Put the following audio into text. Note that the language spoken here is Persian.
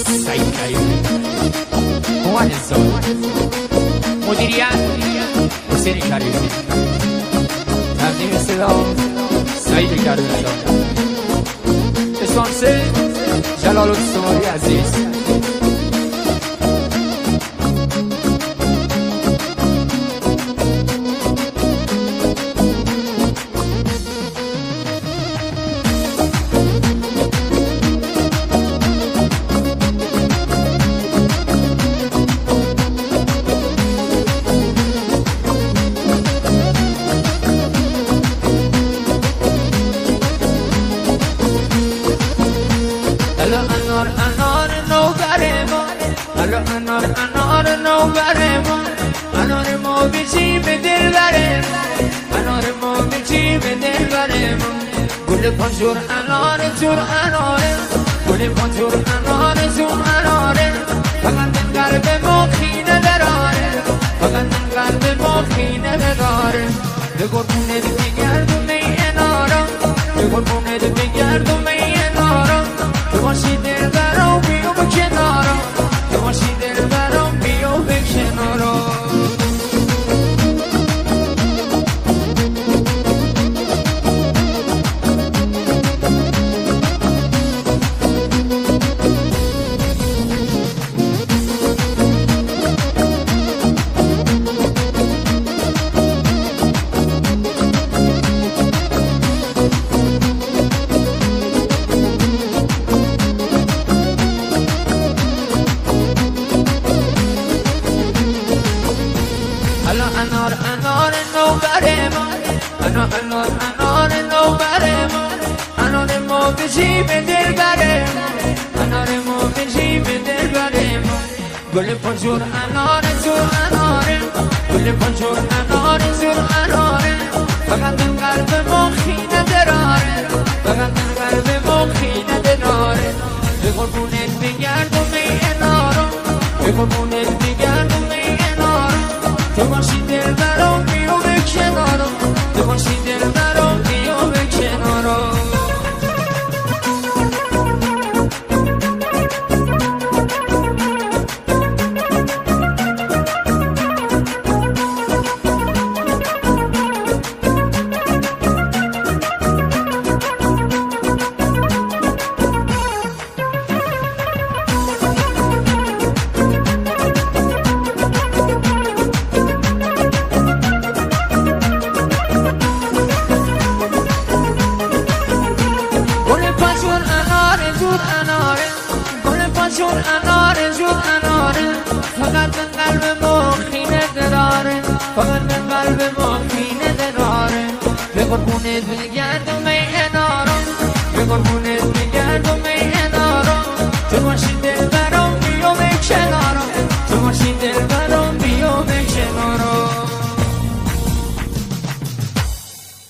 سعید کریمی موان زاد مدیریت حسین کریمی تقدیم صدا سعید کریمی زاد اسانسه جلال السماری عزیز انار نوبر ما انار ما بچی به دل بره انار ما بچی به دل بره ما گل پنجور انار جور اناره گل پنجور انار جور اناره فقط این قلب ما خینه دراره فقط این قلب ما خینه داره به قربونت بگردم ای انارا به قربونت بگردم ای انارا تو باشی دل برام بیو به کنارا تو باشی دل برام بیو به کنارا انار نوبر ما انار نوبر ما انار ما بچی به دل بره انار ما بچی به دل بره ما گل پنجور انار جور اناره گل پنجور انار جور اناره فقط این قلب ما خینه دراره فقط این قلب ما خینه دراره به قربونت بگردم ای انارا به قربونت بگردم ای انارا تو باشی دل برام بیو به کنارا تو باشی دل برام بیو به کنارا جور اناره جور اناره فقط من قلب ما خینه دراره فقط من قلب ما خینه